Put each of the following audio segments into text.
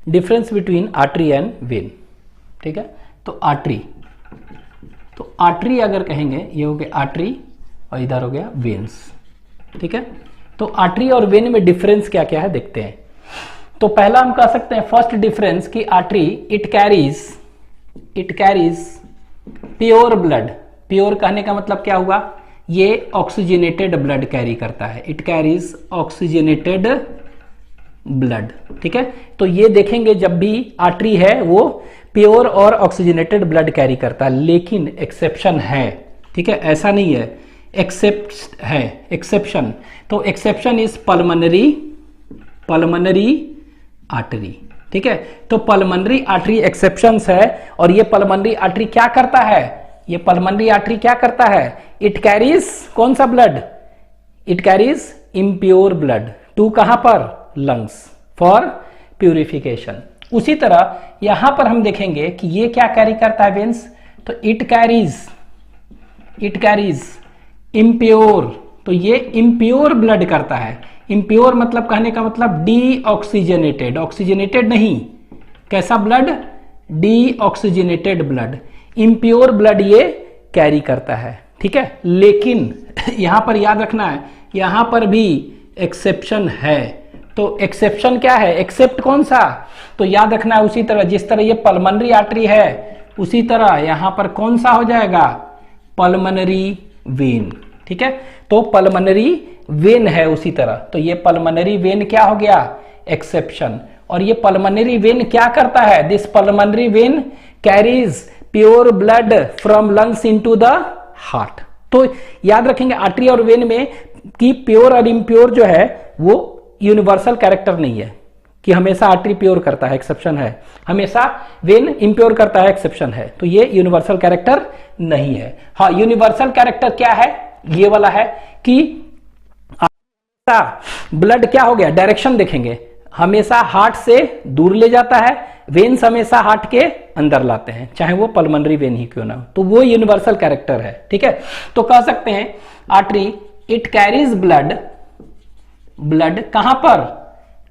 Difference between artery and when. ठीक है, तो आर्टरी अगर कहेंगे, ये हो गया आर्टरी और इधर हो गया वेन्स। ठीक है, तो आर्टरी और वेन में डिफरेंस क्या क्या है देखते हैं। तो पहला हम कह सकते हैं फर्स्ट डिफरेंस कि artery it carries pure blood. Pure कहने का मतलब क्या हुआ, ये ऑक्सीजनेटेड ब्लड कैरी करता है, इट कैरीज ऑक्सीजनेटेड ब्लड। ठीक है, तो ये देखेंगे जब भी आर्टरी है वो प्योर और ऑक्सीजनेटेड ब्लड कैरी करता है, लेकिन एक्सेप्शन है। ठीक है, ऐसा नहीं है, एक्सेप्ट है, एक्सेप्शन। तो एक्सेप्शन इज पल्मोनरी आर्टरी। ठीक है, तो पल्मोनरी आर्टरी एक्सेप्शंस है, और ये पल्मोनरी आर्टरी क्या करता है, ये पल्मोनरी आर्टरी क्या करता है, इट कैरीज कौन सा blood, it carries impure blood to कहां पर, लंग्स, फॉर प्यूरिफिकेशन। उसी तरह यहां पर हम देखेंगे कि ये क्या कैरी करता है वेन्स, तो इट कैरीज इम्प्योर, तो ये इम्प्योर ब्लड करता है। इम्प्योर मतलब कहने का मतलब डीऑक्सीजनेटेड, ऑक्सीजनेटेड नहीं, कैसा blood, deoxygenated blood, impure blood ये कैरी करता है। ठीक है, लेकिन यहां पर याद रखना है, यहां पर भी एक्सेप्शन है। तो एक्सेप्शन क्या है, एक्सेप्ट कौन सा, तो याद रखना है उसी तरह जिस तरह ये पल्मोनरी आर्टरी है, उसी तरह यहां पर कौन सा हो जाएगा, पल्मोनरी वेन। ठीक है, तो पल्मोनरी वेन है उसी तरह, तो ये पल्मोनरी वेन क्या हो गया, एक्सेप्शन। और ये पल्मोनरी वेन क्या करता है, this pulmonary vein carries pure blood from lungs into the heart. तो याद रखेंगे आर्टरी और वेन में कि प्योर और इम्प्योर जो है वो यूनिवर्सल कैरेक्टर नहीं है कि हमेशा आर्टरी प्योर करता है, एक्सेप्शन है, हमेशा वेन इम्प्योर करता है, एक्सेप्शन है। तो ये यूनिवर्सल कैरेक्टर नहीं है। हाँ, यूनिवर्सल कैरेक्टर क्या है, ये वाला है कि ब्लड क्या हो गया, डायरेक्शन देखेंगे, हमेशा हार्ट से दूर ले जाता है, वेन्स हमेशा हार्ट के अंदर लाते हैं, चाहे वो पल्मोनरी वेन ही क्यों ना हो, तो वो यूनिवर्सल कैरेक्टर है। ठीक है, तो कह सकते हैं आर्टरी इट कैरीज ब्लड कहां पर,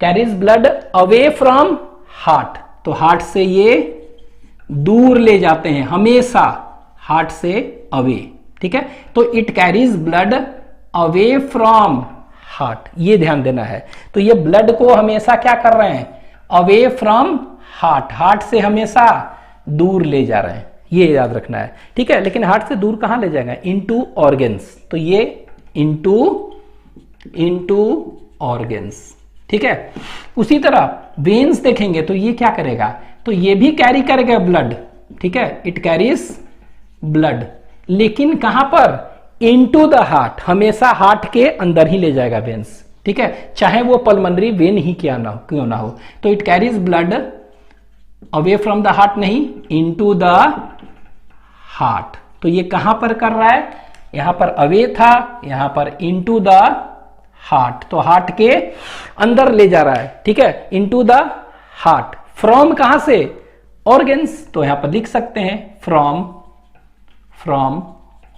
carries blood away from heart, तो हार्ट से ये दूर ले जाते हैं, हमेशा हार्ट से अवे। ठीक है, तो it carries blood away from heart, ये ध्यान देना है। तो ये ब्लड को हमेशा क्या कर रहे हैं, अवे फ्रॉम हार्ट, हार्ट से हमेशा दूर ले जा रहे हैं, ये याद रखना है। ठीक है, लेकिन हार्ट से दूर कहां ले जाएगा, इनटू ऑर्गन्स, तो ये इनटू ऑर्गन्स। ठीक है, उसी तरह वेन्स देखेंगे तो ये क्या करेगा, तो ये भी कैरी करेगा ब्लड। ठीक है, इट कैरीज ब्लड, लेकिन कहां पर, इनटू द हार्ट, हमेशा हार्ट के अंदर ही ले जाएगा वेन्स। ठीक है, चाहे वो पल्मोनरी वेन ही क्यों ना हो, तो it carries blood away from the heart नहीं, इनटू द हार्ट। तो ये कहां पर कर रहा है, यहां पर अवे था, यहां पर इनटू द हार्ट, तो हार्ट के अंदर ले जा रहा है। ठीक है, इनटू द हार्ट, फ्रॉम कहां से, ऑर्गन्स, तो यहां पर लिख सकते हैं फ्रॉम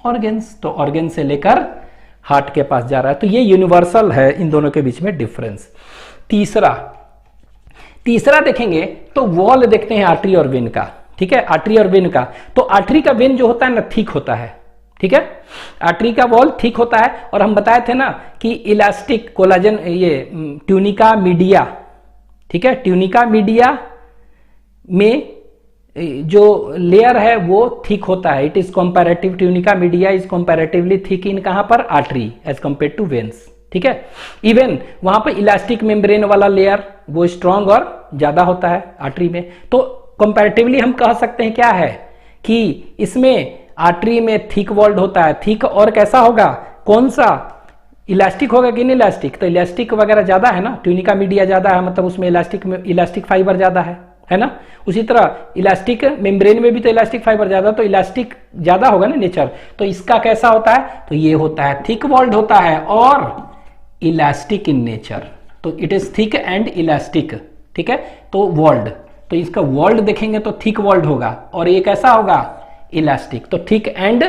ऑर्गन्स, तो ऑर्गन से लेकर हार्ट के पास जा रहा है। तो ये यूनिवर्सल है इन दोनों के बीच में डिफरेंस। तीसरा देखेंगे तो वॉल देखते हैं आर्टरी और वेन का। ठीक है, आर्टरी और वेन का, तो आर्टरी का वेन जो होता है ना थिक होता है। ठीक है, आर्टरी का वॉल थिक होता है, और हम बताए थे ना कि इलास्टिक कोलाजन, ये ट्यूनिका मीडिया, ठीक है, ट्यूनिका मीडिया में जो लेयर है वो थिक होता है, it is comparative, tunica media is comparatively thick in कहां पर, artery as compare to veins. ठीक है, इवन वहां पर इलास्टिक मेम्ब्रेन वाला लेयर वो स्ट्रांग और ज्यादा होता है आर्टरी में। तो कंपैरेटिवली हम कह सकते हैं क्या है कि इसमें आर्टरी में थिक वॉल्ड होता है, थिक, और कैसा होगा, कौन सा, इलास्टिक होगा कि नहीं इलास्टिक, तो इलास्टिक वगैरह ज्यादा है ना, ट्यूनिका मीडिया ज्यादा है, मतलब उसमें इलास्टिक फाइबर ज्यादा है ना। उसी तरह इलास्टिक मेम्ब्रेन में भी तो इलास्टिक फाइबर ज्यादा, तो इलास्टिक ज्यादा होगा ना नेचर। तो इसका कैसा होता है, तो ये होता है थिक वॉल्ड होता है और इलास्टिक इन नेचर, तो it is thick and elastic. ठीक है, तो वॉल्ड, तो इसका वॉल्ड देखेंगे तो थिक वॉल्ड होगा, और ये कैसा होगा, इलास्टिक, तो थिक एंड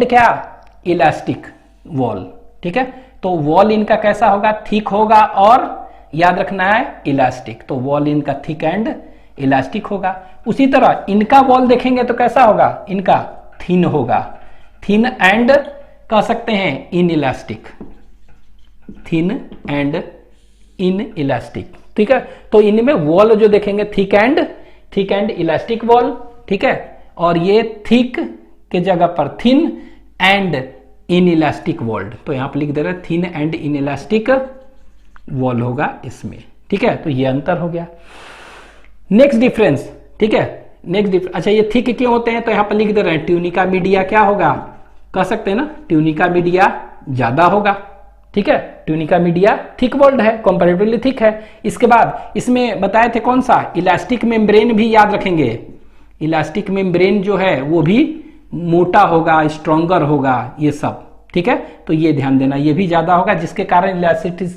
क्या, इलास्टिक वॉल। ठीक है, तो वॉल इनका कैसा होगा, थिक होगा और याद रखना है इलास्टिक, तो वॉल इनका थिक एंड इलास्टिक होगा। उसी तरह इनका वॉल देखेंगे तो कैसा होगा, इनका थिन होगा, थिन एंड कह सकते हैं in elastic, thin and in elastic, ठीक है। तो इनमें वॉल जो देखेंगे थिक एंड इलास्टिक वॉल, ठीक है, और ये थिक के जगह पर thin and in elastic wall, तो यहां पर लिख दे रहे हैं thin and in elastic wall होगा इसमें, ठीक है। तो ये अंतर हो गया। नेक्स्ट डिफरेंस, ठीक है, नेक्स्ट डिफरेंस, अच्छा ये थिक क्यों होते हैं, तो यहां पर लिख दे रहे हैं ट्यूनिका मीडिया क्या होगा, कह सकते हैं ना ट्यूनिका मीडिया ज्यादा होगा, ठीक है, ट्यूनिका मीडिया थिक वॉल्ड है, कंपैरेटिवली थिक है। इसके बाद इसमें बताए थे कौन सा, इलास्टिक मेम्ब्रेन भी याद रखेंगे, इलास्टिक मेम्ब्रेन जो है वो भी मोटा होगा, स्ट्रॉन्गर होगा, ये सब, ठीक है। तो ये ध्यान देना, ये भी ज्यादा होगा, जिसके कारण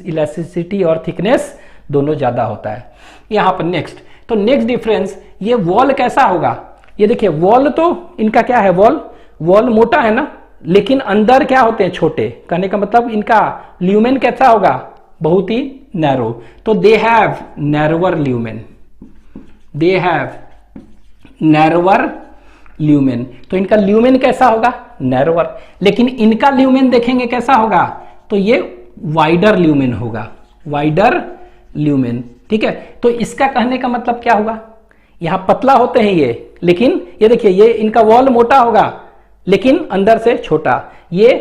इलास्टिसिटी और थिकनेस दोनों ज्यादा होता है। यहां पर नेक्स्ट, तो नेक्स्ट डिफरेंस, ये वॉल कैसा होगा, ये देखिए वॉल तो इनका क्या है, वॉल मोटा है ना, लेकिन अंदर क्या होते हैं छोटे, कहने का मतलब इनका ल्यूमेन कैसा होगा, बहुत ही नैरो, तो they have narrower lumen, they have narrower lumen, तो इनका ल्यूमेन कैसा होगा, नैरोवर। लेकिन इनका ल्यूमेन देखेंगे कैसा होगा, तो ये वाइडर ल्यूमेन होगा, वाइडर ल्यूमेन, ठीक है। तो इसका कहने का मतलब क्या होगा, यहां पतला होते हैं ये, लेकिन ये देखिए ये इनका वॉल मोटा होगा लेकिन अंदर से छोटा, ये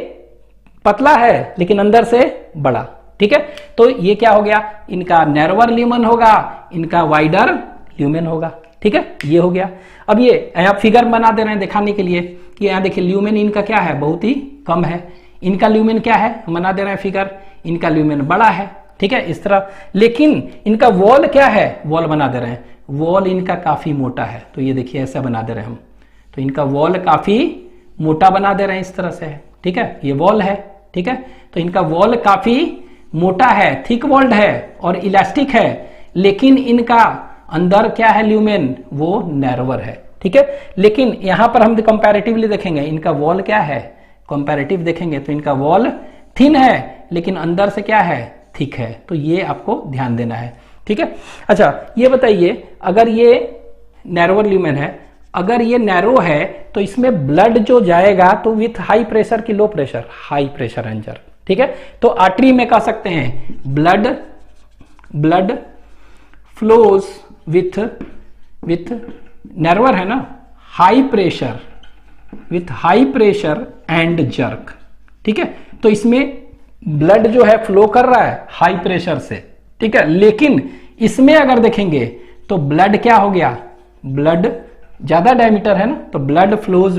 पतला है लेकिन अंदर से बड़ा, ठीक है। तो ये क्या हो गया, इनका नैरोवर ल्यूमेन होगा, इनका वाइडर ल्यूमेन होगा, ठीक है, ये हो गया। अब ये यहां फिगर बना दे रहे हैं दिखाने के लिए कि यहां देखिए ल्यूमेन इनका क्या है, बहुत ही कम है, इनका ल्यूमेन क्या है, बना दे रहे हैं फिगर, इनका ल्यूमेन बड़ा है, ठीक है, इस तरह। लेकिन इनका वॉल क्या है, वॉल बना दे रहे हैं, वॉल इनका काफी मोटा है, तो ये देखिए ऐसा बना दे रहे हैं हम, तो इनका वॉल काफी मोटा बना दे रहे हैं, इस तरह से है, ठीक है, ये वॉल है, ठीक है। तो इनका वॉल काफी मोटा है, थिक वॉल्ड है और इलास्टिक है, लेकिन इनका अंदर क्या है ल्यूमेन, वो नैरोवर है, ठीक है। लेकिन यहां पर हम कंपैरेटिवली देखेंगे, इनका वॉल क्या है, कंपैरेटिव देखेंगे तो इनका वॉल थिन है लेकिन अंदर से क्या है, थिक है, तो ये आपको ध्यान देना है, ठीक है। अच्छा ये बताइए, अगर ये नैरोवर ल्यूमेन है, अगर ये नैरो है तो इसमें ब्लड जो जाएगा तो विथ हाई प्रेशर की लो प्रेशर, हाई प्रेशर एंजर, ठीक है। तो आर्टरी में कह सकते हैं ब्लड फ्लोज विथ नर्वर है ना, high pressure, with high pressure and jerk, ठीक है। तो इसमें ब्लड जो है फ्लो कर रहा है हाई प्रेशर से, ठीक है। लेकिन इसमें अगर देखेंगे तो ब्लड क्या हो गया, ब्लड ज्यादा डायमीटर है ना, तो blood flows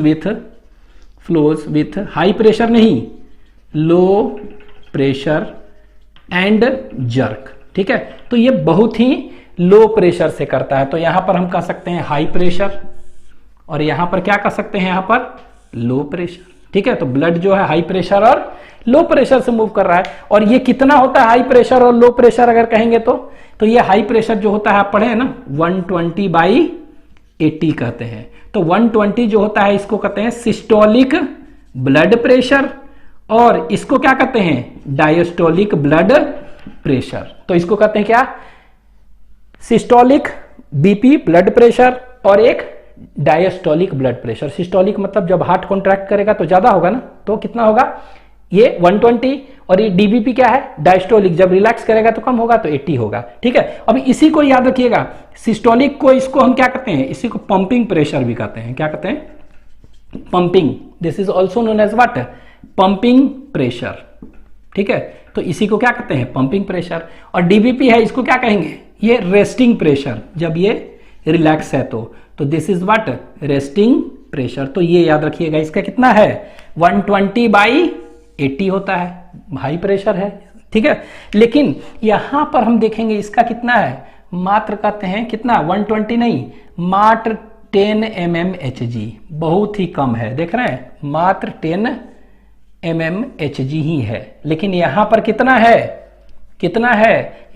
with high pressure नहीं, लो प्रेशर एंड जर्क, ठीक है। तो ये बहुत ही लो प्रेशर से करता है, तो यहां पर हम कह सकते हैं हाई प्रेशर, और यहां पर क्या कह सकते हैं, यहां पर लो प्रेशर, ठीक है। तो ब्लड जो है हाई प्रेशर और लो प्रेशर से मूव कर रहा है, और ये कितना होता है हाई प्रेशर और लो प्रेशर अगर कहेंगे तो ये हाई प्रेशर जो होता है आप पढ़े हैं ना 120/80 कहते हैं, तो 120 जो होता है इसको कहते हैं सिस्टोलिक ब्लड प्रेशर, और इसको क्या कहते हैं, डायस्टोलिक ब्लड प्रेशर। तो इसको कहते हैं क्या, सिस्टोलिक बीपी ब्लड प्रेशर और एक डायस्टोलिक ब्लड प्रेशर। सिस्टोलिक मतलब जब हार्ट कॉन्ट्रैक्ट करेगा तो ज्यादा होगा ना, तो कितना होगा, ये 120, और ये डीबीपी क्या है, डायस्टोलिक, जब रिलैक्स करेगा तो कम होगा तो 80 होगा, ठीक है। अब इसी को याद रखिएगा, सिस्टोलिक को इसको हम क्या कहते हैं, इसी को पंपिंग प्रेशर भी कहते हैं, क्या कहते हैं, pumping, this is also known as what, pumping pressure, ठीक है। तो इसी को क्या कहते हैं, पंपिंग प्रेशर। और डीबीपी है, इसको क्या कहेंगे, ये रेस्टिंग प्रेशर, जब ये रिलैक्स है तो this is what, resting pressure. तो ये याद रखिएगा, इसका कितना है, 120/80 होता है, हाई प्रेशर है, ठीक है। लेकिन यहां पर हम देखेंगे इसका कितना है, मात्र कहते हैं कितना, 120 नहीं, मात्र 10 mmHg, बहुत ही कम है, देख रहे हैं, मात्र 10 mmHg ही है। लेकिन यहां पर कितना है,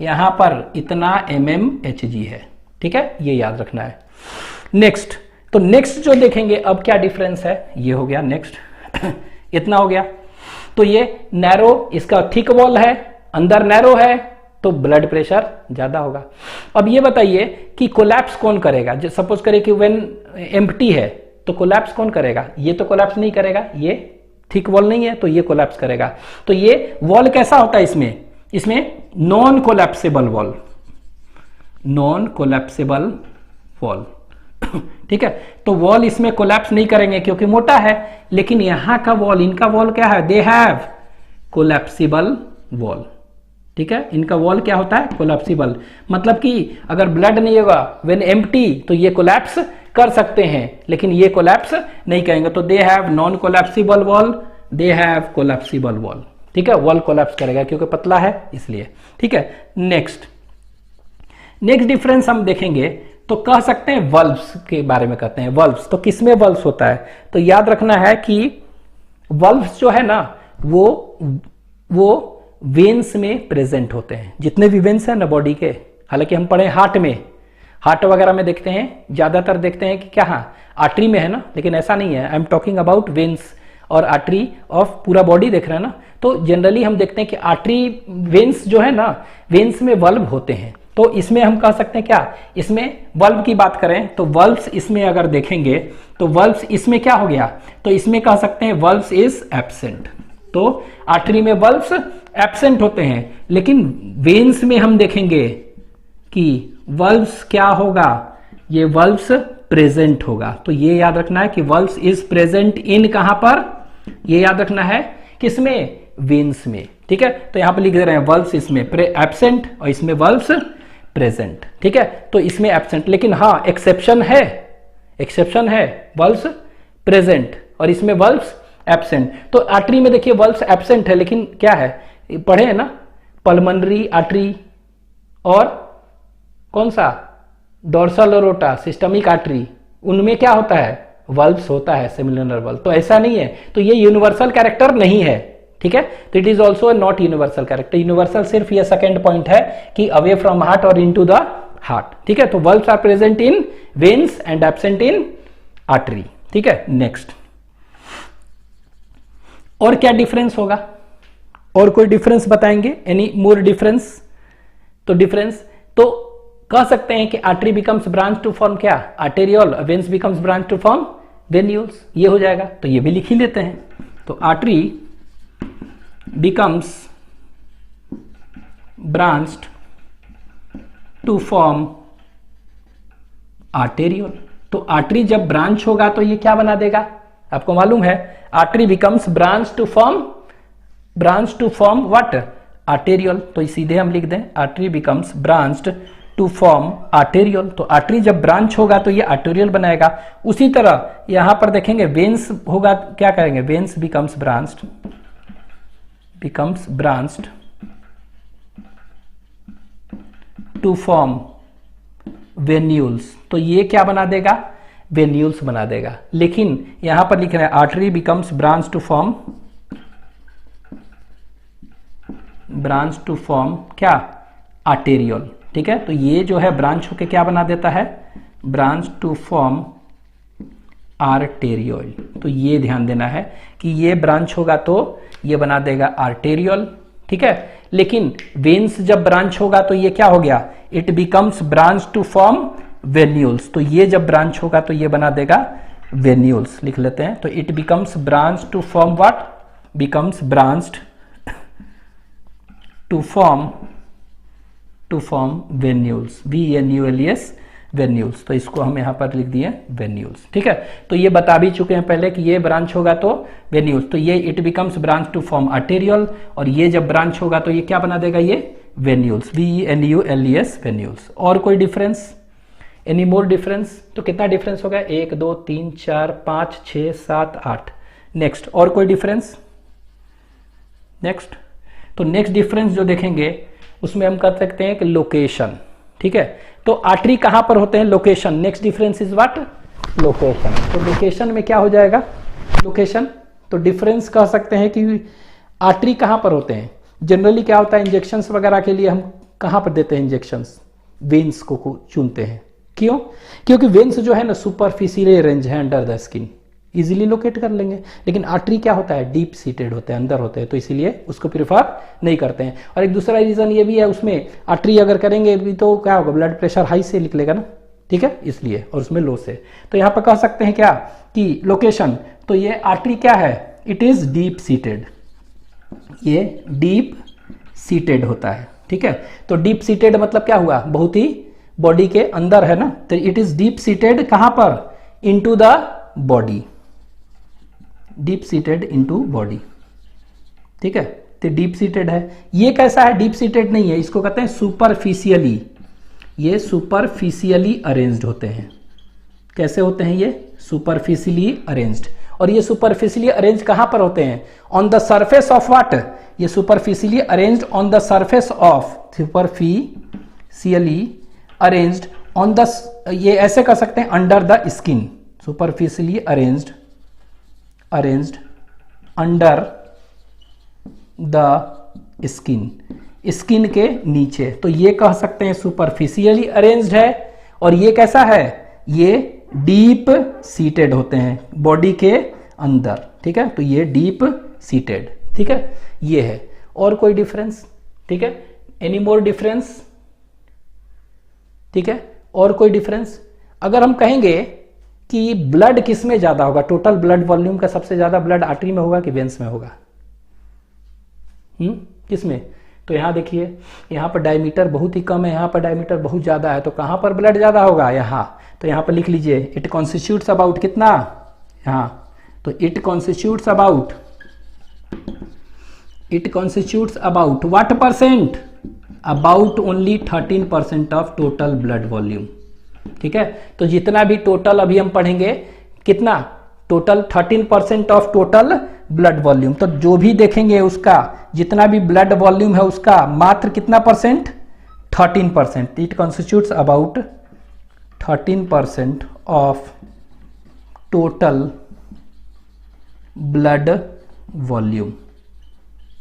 यहां पर इतना mmHg है, ठीक है, ये याद रखना है। नेक्स्ट, तो नेक्स्ट जो देखेंगे अब क्या डिफरेंस है, ये हो गया नेक्स्ट इतना हो गया। तो ये नैरो, इसका थिक वॉल है, अंदर नैरो है, तो ब्लड प्रेशर ज्यादा होगा। अब ये बताइए कि कोलैप्स कौन करेगा? सपोज करें कि व्हेन एम्प्टी है तो कोलैप्स कौन करेगा? ये तो कोलैप्स नहीं करेगा, ये थिक वॉल नहीं है तो ये कोलैप्स करेगा। तो ये वॉल कैसा होता है इसमें non collapsible wall, non collapsible wall. ठीक है, तो वॉल इसमें कोलैप्स नहीं करेंगे क्योंकि मोटा है, लेकिन यहां का वॉल, इनका वॉल क्या है? They have collapsible wall. ठीक है, इनका वॉल क्या होता है? कोलैप्सिबल। मतलब कि अगर ब्लड नहीं होगा व्हेन एम्प्टी तो ये कोलैप्स कर सकते हैं, लेकिन ये कोलैप्स नहीं करेंगे। तो they have non collapsible wall, they have collapsible wall. ठीक है, वॉल कोलैप्स करेगा क्योंकि पतला है इसलिए। ठीक है, नेक्स्ट डिफरेंस हम देखेंगे तो कह सकते हैं वल्व्स के बारे में कहते हैं। वल्व्स तो किसमें वल्व्स होता है? तो याद रखना है कि वल्व्स जो है ना वो वेन्स में प्रेजेंट होते हैं। जितने भी वेन्स हैं ना बॉडी के, हालांकि हम पढ़े हार्ट में, हार्ट वगैरह में देखते हैं, ज्यादातर देखते हैं कि क्या, हाँ आर्टरी में है ना, लेकिन ऐसा नहीं है। I am talking about veins और आर्टरी ऑफ पूरा बॉडी देख रहे हैं ना। तो जनरली हम देखते हैं कि आर्टरी वेन्स जो है ना, वेन्स में वल्व होते हैं। तो इसमें हम कह सकते हैं क्या, इसमें वल्व की बात करें तो वल्व्स इसमें अगर देखेंगे तो वल्व्स इसमें क्या हो गया? तो इसमें कह सकते हैं वल्व्स इज एब्सेंट। तो आर्टरी में वल्व्स एब्सेंट होते हैं, लेकिन वेन्स में हम देखेंगे कि वल्व्स क्या होगा? ये वल्व्स प्रेजेंट होगा। तो ये याद रखना है कि वल्व्स इज प्रेजेंट इन कहां पर? ये याद रखना है किसमें? वेन्स में। ठीक है, तो यहां पर लिख दे रहे हैं वल्व्स इसमें एब्सेंट और इसमें वल्व्स प्रेजेंट। ठीक है, तो इसमें एब्सेंट, लेकिन हाँ एक्सेप्शन है वल्व्स प्रेजेंट और इसमें वल्व्स एब्सेंट। तो आर्टरी में देखिए वल्व्स एब्सेंट है, लेकिन क्या है पढ़े है ना, पल्मोनरी आर्टरी और कौन सा, डोर्सल एरोटा, सिस्टमिक आर्टरी, उनमें क्या होता है? वल्व्स होता है, सेमिलर वल्व। तो ऐसा नहीं है, तो ये यूनिवर्सल कैरेक्टर नहीं है। ठीक है, तो it is also not universal character. Universal सिर्फ ये सेकंड पॉइंट है कि अवे फ्रॉम हार्ट और इनटू द हार्ट। ठीक है, तो valves are present in veins and absent in artery. ठीक है, नेक्स्ट और क्या डिफरेंस होगा? और कोई डिफरेंस बताएंगे? Any more difference? तो डिफरेंस तो कह सकते हैं कि artery becomes branch to form क्या? Arteriole. Veins becomes branch to form venules. ये हो जाएगा, तो ये भी लिख ही लेते हैं। तो artery becomes branched to form arteriole। तो आर्टरी जब ब्रांच होगा तो ये क्या बना देगा? आपको मालूम है artery becomes branch to form what? Arteriole. तो सीधे हम लिख दें artery becomes branched to form arteriole. तो आर्टरी जब ब्रांच होगा तो ये आर्टेरियल बनाएगा। उसी तरह यहां पर देखेंगे वेन्स होगा, क्या करेंगे? Veins becomes branched to form venules। तो ये क्या बना देगा? वेन्यूल्स बना देगा। लेकिन यहां पर लिख रहे हैं artery becomes branch to form क्या? आर्टेरियल। ठीक है, तो ये जो है ब्रांच होके क्या बना देता है? Branch to form arteriole. तो ये ध्यान देना है कि ये ब्रांच होगा तो ये बना देगा आर्टेरियल। ठीक है, लेकिन वेन्स जब ब्रांच होगा तो ये क्या हो गया? It becomes branch to form venules. तो ये जब ब्रांच होगा तो ये बना देगा वेन्यूल्स। लिख लेते हैं, तो it becomes branch to form what? Becomes branched to form venules. VNULES venules. तो इसको हम यहां पर लिख दिए वेन्यूल्स। ठीक है, तो ये बता भी चुके हैं पहले कि ये ब्रांच होगा तो वेन्यूल्स। तो ये it becomes branch to form arteriole, और ये जब ब्रांच होगा तो ये क्या बना देगा? ये वेन्यूल्स। VNULES venules. और कोई डिफरेंस? Any more difference? तो कितना डिफरेंस होगा? 1 2 3 4 5 6 7 8। नेक्स्ट और कोई डिफरेंस? नेक्स्ट, तो नेक्स्ट डिफरेंस जो देखेंगे उसमें हम कर सकते हैं कि लोकेशन। ठीक है, तो आर्टरी कहां पर होते हैं? Location. Next difference is what? Location. तो लोकेशन में क्या हो जाएगा? लोकेशन। तो डिफरेंस कह सकते हैं कि आर्टरी कहां पर होते हैं? जनरली क्या होता है, इंजेक्शंस वगैरह के लिए हम कहां पर देते हैं इंजेक्शंस? वेन्स को चुनते हैं। क्यों? क्योंकि वेन्स जो है ना सुपरफिशियल रेंज है under the skin. Easily locate कर लेंगे। लेकिन आर्टरी क्या होता है, डीप सीटेड होते हैं, अंदर होते हैं, तो इसीलिए उसको प्रिफर नहीं करते हैं। और एक दूसरा रीजन ये भी है, उसमें आर्टरी अगर करेंगे भी तो क्या होगा, ब्लड प्रेशर हाई से निकलेगा ना, ठीक है, इसलिए, और उसमें लो से। तो यहां पर कह सकते हैं क्या कि लोकेशन, तो ये आर्टरी क्या है, इट इज डीप सीटेड, ये डीप सीटेड होता है, ठीक है। तो डीप सीटेड मतलब क्या हुआ, बहुत ही बॉडी के अंदर है ना, तो इट इज डीप सीटेड कहां पर, into the body, deep seated into body, ठीक है। तो डीप सीटेड है। ये कैसा है, डीप सीटेड नहीं है, इसको कहते हैं सुपरफिशियली, ये सुपरफिशियली अरेंज्ड होते हैं। कैसे होते हैं ये, सुपरफिशियली अरेंज्ड। और ये सुपरफिशियली अरेंज कहां पर होते हैं, on the surface of what, ये superficially arranged on the surface of, superficially arranged on the, ये ऐसे कर सकते हैं, under the skin, superficially arranged under the skin, skin के नीचे, तो ये कह सकते हैं सुपरफिशियली अरेंज्ड है। और ये कैसा है, ये डीप सीटेड होते हैं बॉडी के अंदर, ठीक है। तो ये डीप सीटेड, ठीक है, ये है। और कोई डिफरेंस, ठीक है, एनी मोर डिफरेंस, ठीक है, और कोई डिफरेंस। अगर हम कहेंगे कि ब्लड किस में ज्यादा होगा, टोटल ब्लड वॉल्यूम का सबसे ज्यादा ब्लड आर्टरी में होगा कि वेन्स में होगा, किस में, तो यहां देखिए, यहां पर डायमीटर बहुत ही कम है, यहां पर डायमीटर बहुत ज्यादा है, तो कहां पर ब्लड ज्यादा होगा, यहां। तो यहां पर लिख लीजिए, इट कॉन्स्टिट्यूट्स अबाउट कितना, यहां, तो it constitutes about what percent, about only 13% of total blood volume, ठीक है। तो जितना भी टोटल अभी हम पढ़ेंगे, कितना total, 13% of total blood volume. तो जो भी देखेंगे उसका जितना भी ब्लड वॉल्यूम है उसका मात्र कितना percent, 13%। It constitutes about 13% of total blood volume,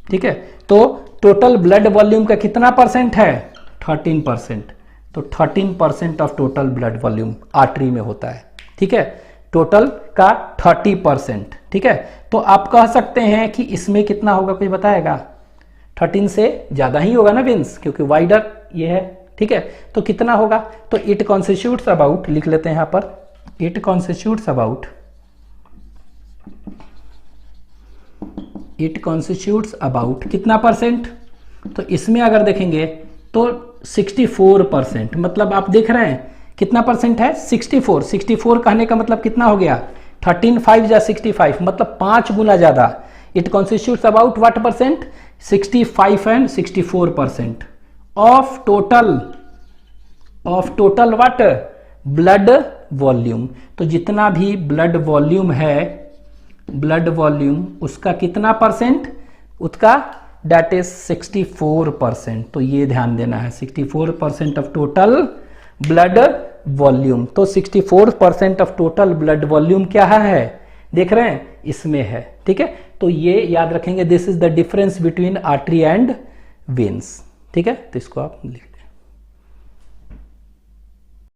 ठीक है। तो टोटल ब्लड वॉल्यूम का कितना परसेंट है, 13%। तो 13% of total blood volume artery में होता है, ठीक है, टोटल का 30%, ठीक है। तो आप कह सकते हैं कि इसमें कितना होगा, कोई बताएगा, 13 से ज्यादा ही होगा ना वेन्स, क्योंकि वाइडर ये है, ठीक है। तो कितना होगा, तो इट कॉन्स्टिट्यूट्स अबाउट, लिख लेते हैं यहां पर, इट कॉन्स्टिट्यूट्स अबाउट कितना परसेंट, तो इसमें अगर देखेंगे तो 64%, मतलब आप देख रहे हैं कितना परसेंट है, 64 कहने का मतलब कितना हो गया, 13 5 या 65, मतलब 5 गुना ज्यादा। It constitutes about what percent, 65 and 64% of total what, blood volume. तो जितना भी ब्लड वॉल्यूम है, ब्लड वॉल्यूम उसका कितना परसेंट, उसका डेट इज 64%। तो ये ध्यान देना है, 64% ऑफ टोटल ब्लड वॉल्यूम। तो 64% ऑफ टोटल ब्लड वॉल्यूम क्या है, देख रहे हैं, इसमें है, ठीक है। तो ये याद रखेंगे, this is the difference between artery and veins, ठीक है। तो इसको आप लिख